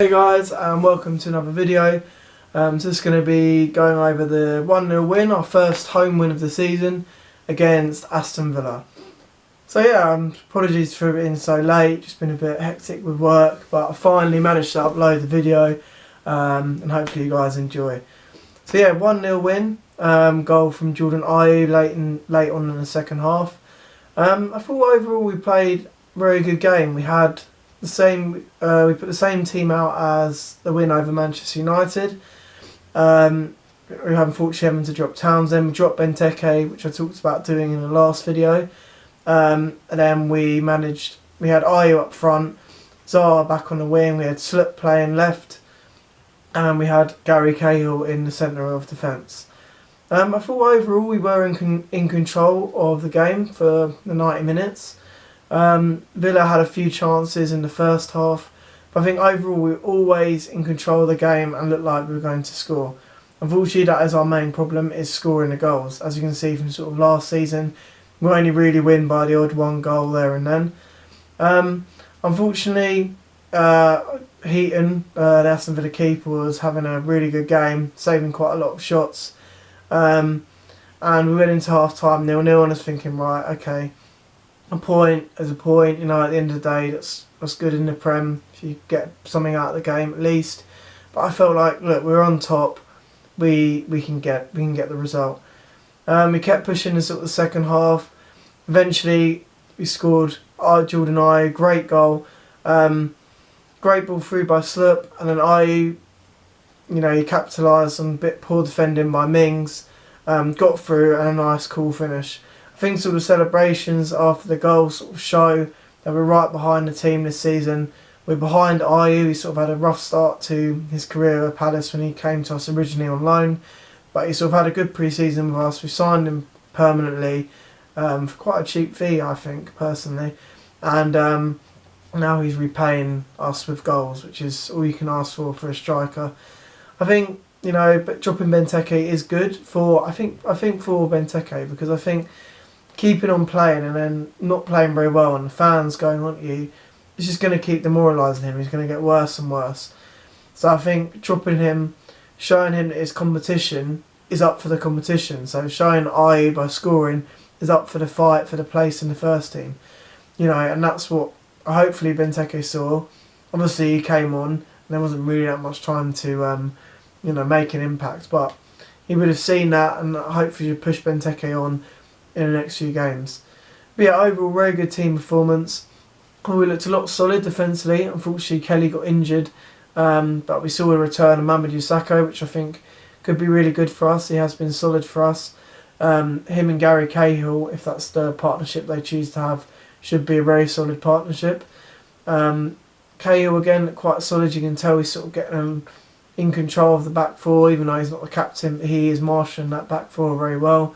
Hey guys, and welcome to another video. Just going to be going over the 1-0 win, our first home win of the season against Aston Villa. So yeah, apologies for being so late, just been a bit hectic with work, but I finally managed to upload the video and hopefully you guys enjoy. So yeah, 1-0 win, goal from Jordan Ayew late on in the second half. I thought overall we played a very good game. We had the same. We put the same team out as the win over Manchester United. We were unfortunately having to drop Townsend. We dropped Benteke, which I talked about doing in the last video. And then we had Ayew up front, Zaha back on the wing. We had Slip playing left, and we had Gary Cahill in the centre of defence. I thought overall we were in control of the game for the 90 minutes. Villa had a few chances in the first half, but I think overall we were always in control of the game and looked like we were going to score. Unfortunately, that is our main problem, is scoring the goals. As you can see from sort of last season, we only really win by the odd one goal there and then. Unfortunately, Heaton, the Aston Villa keeper, was having a really good game, saving quite a lot of shots. And we went into half time 0-0 and I was thinking, right, okay, a point is a point, you know, at the end of the day that's good in the Prem if you get something out of the game at least. But I felt like, look, we're on top, we can get the result. We kept pushing in sort of the second half. Eventually we scored Jordan Ayew, great goal. Great ball through by Slip, and then Ayew, you know, he capitalised on a bit poor defending by Mings, got through, and a nice cool finish. I think sort of celebrations after the goal sort of show that we're right behind the team this season. We're behind Ayew. He sort of had a rough start to his career at Palace when he came to us originally on loan, but he sort of had a good pre-season with us. We signed him permanently for quite a cheap fee, I think, personally, and now he's repaying us with goals, which is all you can ask for a striker. I think, you know, but dropping Benteke is good for, I think for Benteke, because I think keeping on playing and then not playing very well and the fans going on to you, it's just going to keep demoralising him. He's going to get worse and worse. So I think dropping him, showing him that his competition is up for the competition. So showing Ayew by scoring is up for the fight for the place in the first team. You know, and that's what hopefully Benteke saw. Obviously he came on and there wasn't really that much time to you know, make an impact, but he would have seen that and hopefully push Benteke on in the next few games. But yeah, overall very good team performance. We looked a lot solid defensively. Unfortunately Kelly got injured, but we saw a return of Mamadou Sakho, which I think could be really good for us. He has been solid for us. Him and Gary Cahill, if that's the partnership they choose to have, should be a very solid partnership. Cahill again quite solid. You can tell he's sort of getting in control of the back four, even though he's not the captain. But he is marshalling that back four very well.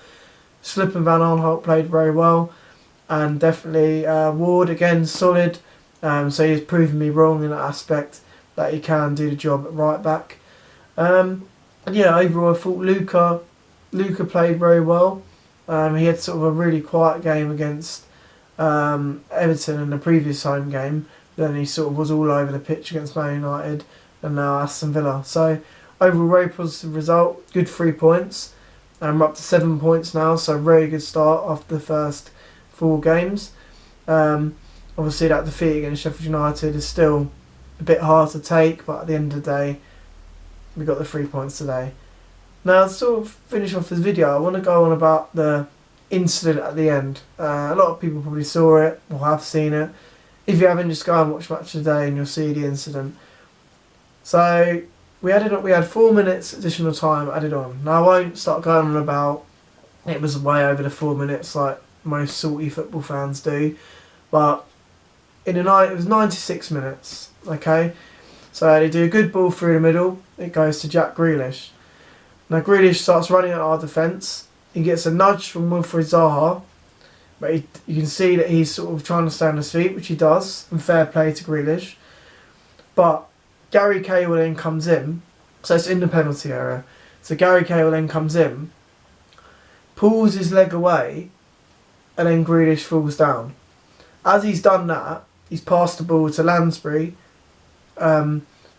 Slip and Van Aanholt played very well, and definitely Ward again solid. So he's proven me wrong in that aspect, that he can do the job at right back. And yeah, overall I thought Luca played very well. He had sort of a really quiet game against Everton in the previous home game. Then he sort of was all over the pitch against Man United and now Aston Villa. So overall very positive result, good 3 points. We're up to 7 points now, so very good start after the first 4 games. Obviously that defeat against Sheffield United is still a bit hard to take, but at the end of the day we got the 3 points today. Now to sort of finish off this video, I want to go on about the incident at the end. A lot of people probably saw it or have seen it. If you haven't, just go and watch Match of the Day and you'll see the incident. So we had 4 minutes additional time added on. Now I won't start going on about it was way over the 4 minutes like most salty football fans do, but in the night it was 96 minutes. Okay, so they do a good ball through the middle. It goes to Jack Grealish. Now Grealish starts running at our defence. He gets a nudge from Wilfried Zaha, but you can see that he's sort of trying to stay on his feet, which he does, and fair play to Grealish. But Gary Cahill then comes in, so it's in the penalty area. So Gary Cahill then comes in, pulls his leg away, and then Grealish falls down. As he's done that, he's passed the ball to Lansbury,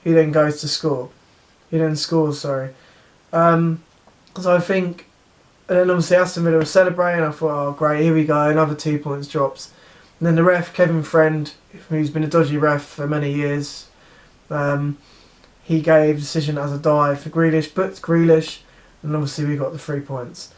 he then goes to score. He then scores, sorry. So I think, and then obviously Aston Villa was celebrating. I thought, oh great, here we go, another 2 points drops. And then the ref, Kevin Friend, who's been a dodgy ref for many years, he gave the decision as a dive for Grealish, booked Grealish, and obviously we got the 3 points.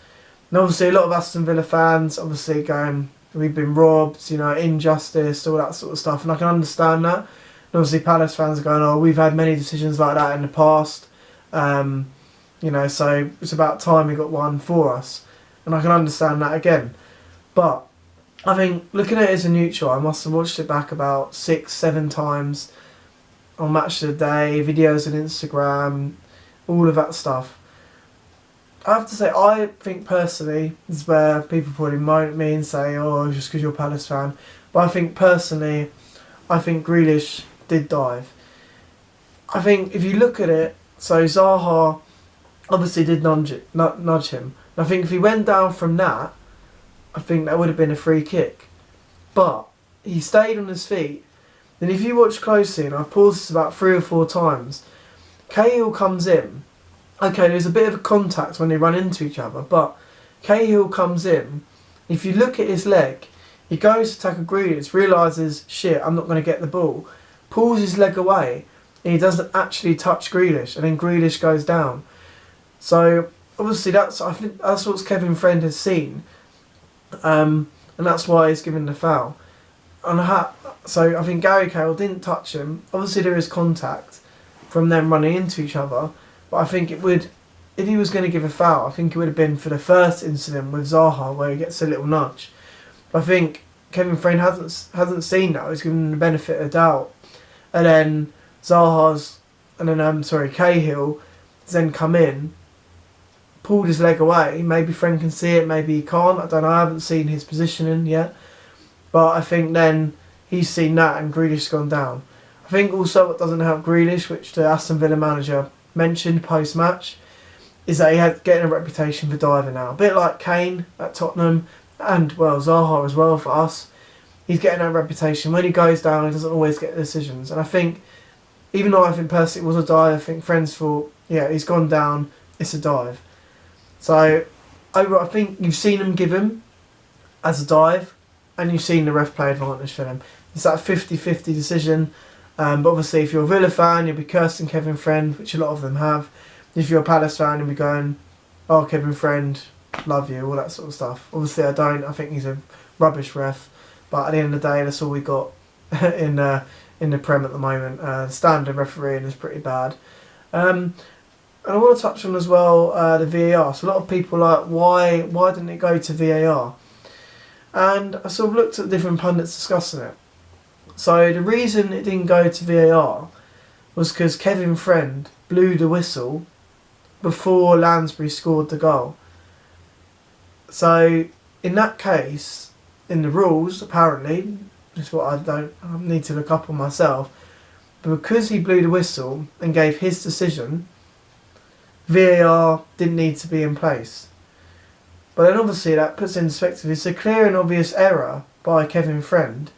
And obviously a lot of Aston Villa fans obviously going, we've been robbed, injustice, all that sort of stuff, and I can understand that. And obviously Palace fans are going, oh, we've had many decisions like that in the past, so it's about time we got one for us, and I can understand that again. But I think looking at it as a neutral, I must have watched it back about 6-7 times on Match of the Day, videos on Instagram, all of that stuff. I have to say, I think personally, this is where people probably moan at me and say, oh, just because you're a Palace fan. But I think personally, I think Grealish did dive. I think if you look at it, so Zaha obviously did nudge him. And I think if he went down from that, I think that would have been a free kick. But he stayed on his feet. Then if you watch closely, and I've paused this about 3 or 4 times, Cahill comes in. Okay, there's a bit of a contact when they run into each other, but Cahill comes in. If you look at his leg, he goes to tackle Grealish, realises, shit, I'm not going to get the ball, pulls his leg away, and he doesn't actually touch Grealish, and then Grealish goes down. So obviously I think that's what Kevin Friend has seen, and that's why he's given the foul. So I think Gary Cahill didn't touch him. Obviously there is contact from them running into each other, but I think it would, if he was going to give a foul, I think it would have been for the first incident with Zaha where he gets a little nudge. But I think Kevin Friend hasn't seen that. He's given him the benefit of the doubt, and then Cahill has then come in, pulled his leg away. Maybe Friend can see it, maybe he can't. I don't know. I haven't seen his positioning yet, but I think then he's seen that and Grealish has gone down. I think also what doesn't help Grealish, which the Aston Villa manager mentioned post-match, is that he had getting a reputation for diving now. A bit like Kane at Tottenham and, Zaha as well for us. He's getting that reputation. When he goes down, he doesn't always get the decisions. And I think, even though I think personally it was a dive, I think Friends thought, yeah, he's gone down, it's a dive. So, I think you've seen him give him as a dive, and you've seen the ref play advantage for him. It's that 50-50 decision. But obviously, if you're a Villa fan, you'll be cursing Kevin Friend, which a lot of them have. If you're a Palace fan, you'll be going, oh, Kevin Friend, love you, all that sort of stuff. Obviously, I don't. I think he's a rubbish ref. But at the end of the day, that's all we got in the Prem at the moment. Standard refereeing is pretty bad. And I want to touch on as well the VAR. So a lot of people are like, why didn't it go to VAR? And I sort of looked at different pundits discussing it. So the reason it didn't go to VAR was because Kevin Friend blew the whistle before Lansbury scored the goal. So in that case, in the rules, apparently, this is what I need to look up on myself, but because he blew the whistle and gave his decision, VAR didn't need to be in place. But then obviously that puts in perspective, it's a clear and obvious error by Kevin Friend,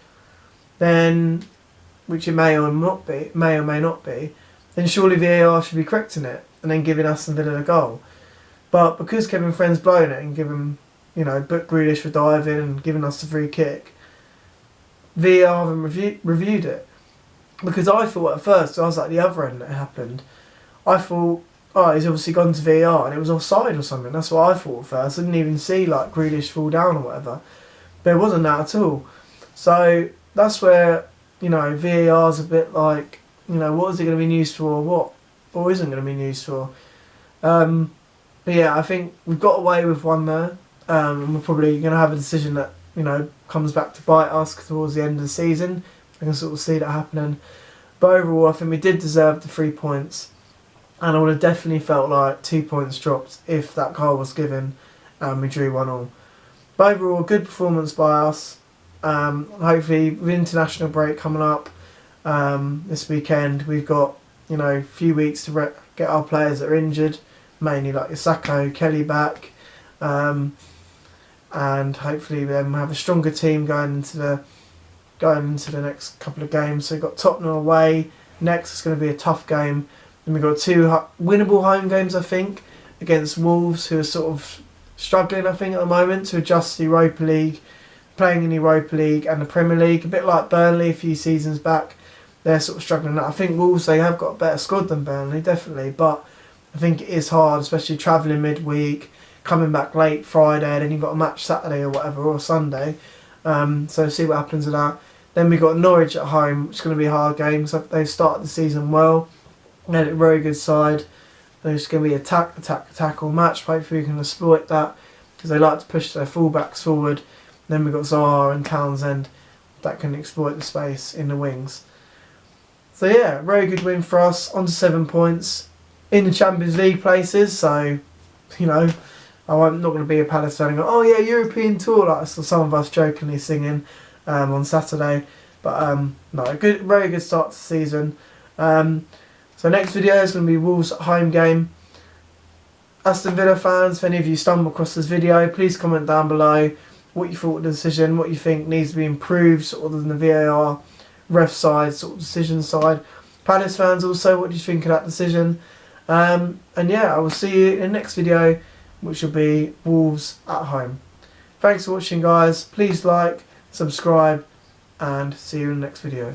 then, which it may or may not be, then surely VAR should be correcting it and then giving Aston Villa a goal. But because Kevin Friend's blown it and given, booked Grealish for diving and giving us the free kick, VAR haven't reviewed it. Because I thought at first, I was like the other end that it happened. I thought, oh, he's obviously gone to VAR and it was offside or something. That's what I thought at first. I didn't even see like Grealish fall down or whatever. But it wasn't that at all. So that's where, VAR's a bit like, what is it going to be used for or isn't going to be used for. But yeah, I think we've got away with one there. And we're probably going to have a decision that, comes back to bite us towards the end of the season. I can sort of see that happening. But overall, I think we did deserve the 3 points. And I would have definitely felt like 2 points dropped if that goal was given and we drew 1-1. But overall, good performance by us. Hopefully, with international break coming up this weekend, we've got a few weeks to get our players that are injured, mainly like Isako, Kelly back, and hopefully then we'll have a stronger team going into the next couple of games. So we've got Tottenham away, next. It's going to be a tough game. And we've got 2 winnable home games, I think, against Wolves, who are sort of struggling, I think, at the moment to adjust to Europa League, playing in the Europa League and the Premier League, a bit like Burnley a few seasons back. They're sort of struggling. I think Wolves, they have got a better squad than Burnley, definitely, but I think it is hard, especially travelling midweek, coming back late Friday, and then you've got a match Saturday or whatever, or Sunday. So see what happens with that. Then we've got Norwich at home, which is going to be a hard game. So they've started the season well. They're a very good side. There's going to be attack all match. Hopefully we can exploit that, because they like to push their fullbacks forward. Then we've got Zaha and Townsend that can exploit the space in the wings. So yeah, very good win for us. On to 7 points in the Champions League places. So, you know, I'm not going to be a Palace fan and go, oh yeah, European tour, like some of us jokingly singing on Saturday. But no, very good start to the season. So next video is going to be Wolves at home game. Aston Villa fans, if any of you stumble across this video, please comment down below what you thought of the decision, what you think needs to be improved, sort of in the VAR, ref side, sort of decision side. Palace fans also, what do you think of that decision? And yeah, I will see you in the next video, which will be Wolves at home. Thanks for watching, guys. Please like, subscribe, and see you in the next video.